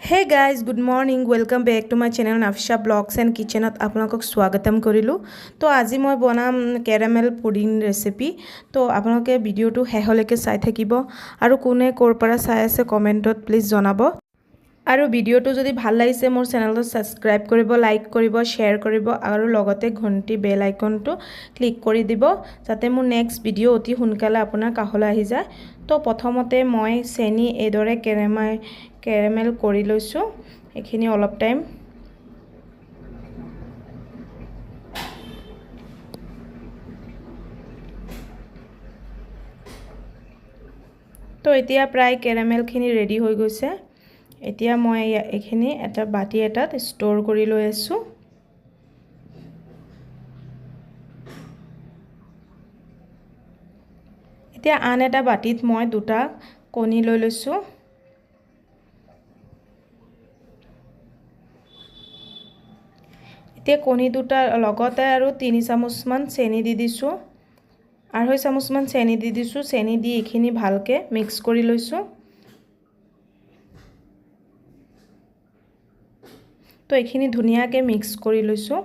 Hey guys good morning welcome back to my channel Nafisa blogs and किचेनत आपलोक स्वागतम करिलो। तो आज मैं बनाम कैरामेल पुडिंग रेसिपी। तो आपलोके भिडिओ हेहलेके चाइ थाकिबो आरो कोने कोर পৰা চাই আছে कमेन्टत प्लिज जनाब। आरो भिडिओটো जदि ভাল লাগিছে मोर चैनलটো सब्सक्राइब करिबो, लाइक करिबो, शेयर करिबो आरो लगते घंटी बेल आइकनটো क्लिक करि दिबो जाते मोर नेक्स्ट भिडिओ অতি সোনকালে আপোনাৰ কাষলৈ আহি যায়। तो प्रथमते मैं চেনি এদৰে কেৰামেল কৰি লৈছো এখিনি অলপ টাইম। तो এতিয়া প্ৰায় কেৰামেলখিনি ৰেডি হৈ গৈছে। এতিয়া মই এখিনি এটা বাটি এটাত ষ্ট'ৰ কৰি লৈ আছো। এতিয়া আন এটা বাটিত মই দুটা কণী লৈ লৈছো। এতিয়া কণী দুটা লগতে আৰু 3 চামুচ মান চেনি দি দিছো। 2.5 চামুচ মান চেনি দি দিছো। চেনি দি এখিনি ভালকে মিক্স কৰি লৈছো। তো এখিনি ধুনিয়াকে মিক্স কৰি লৈছো।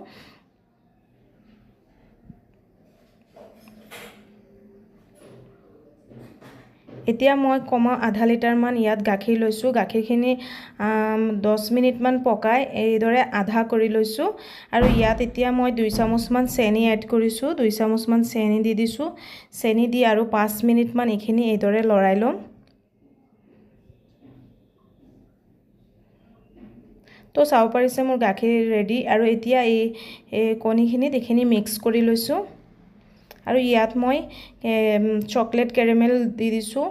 এতিয়া মই কমা আধা লিটাৰ মান ইয়াত গাখীৰ লৈছো। গাখীৰখিনি 10 মিনিট মান পকাই এইদৰে আধা কৰি লৈছো আৰু ইয়াত এতিয়া মই 2 চামুচ মান চেনি এড কৰিছো। 2 চামুচ মান চেনি দি দিছো। চেনি দি আৰু 5 মিনিট মান এখিনি এইদৰে লৰাই লম। তো চাও পাৰিছে মোৰ গাখীৰ ৰেডি আৰু এতিয়া এই কণীখিনি এখিনি মিক্স কৰি লৈছো আৰু ইয়াত মই চকলেট কেৰামেল দি দিছো।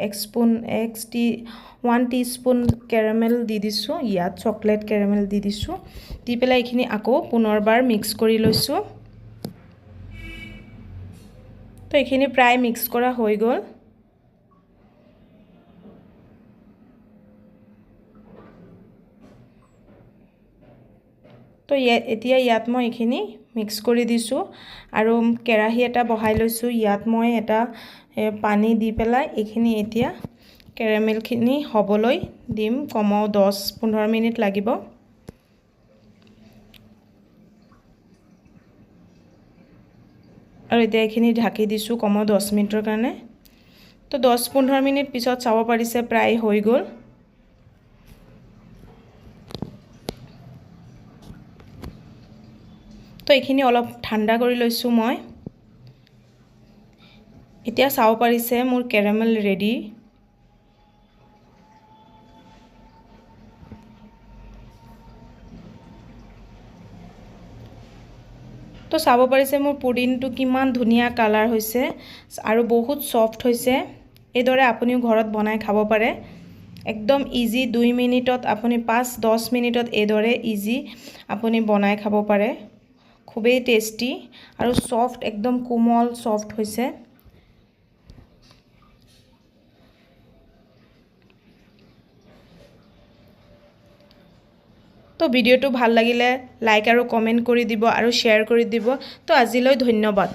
1 টিস্পুন কেৰামেল দি দিছো। ইয়াত চকলেট কেৰামেল দি দিছো। দি পেলাই এখিনি আকৌ পুনৰবাৰ মিক্স কৰি লৈছো। তো এখিনি প্ৰায় মিক্স কৰা হৈ গ'ল। তো এতিয়া ইয়াত মই এখিনি মিক্স কৰি দিছো আৰু কেৰাহী এটা বহাই লৈছো। ইয়াত মই এটা পানী দি পেলাই এখিনি এতিয়া কেৰামেলখিনি হবলৈ দিম। কমাও 10-15 মিনিট লাগিব। আৰু এতিয়া এখিনি ঢাকি দিছো কমাও 10 মিনিটৰ কাৰণে। তো 10-15 মিনিট পিছত চাব পাৰিছে প্ৰায় হৈ গ'ল। তো এখিনি অলপ ঠাণ্ডা কৰি লৈছো মই। এতিয়া চাও পাৰিছে মোৰ কেৰামেল ৰেডি। তো চাব পাৰিছে মোৰ পুডিংটো কিমান ধুনিয়া কালাৰ হৈছে আৰু বহুত সফট হৈছে। এইদৰে আপুনিও ঘৰত বনাই খাব পাৰে। একদম ইজি 2 মিনিটত আপুনি 5-10 মিনিটত এইদৰে ইজি আপুনি বনাই খাব পাৰে। খুবেই টেস্টি আৰু সফট একদম কোমল সফট হৈছে। তো ভিডিওটো ভাল লাগিলে লাইক আৰু কমেন্ট কৰি দিব আৰু শেয়াৰ কৰি দিব। তো আজিলৈ ধন্যবাদ।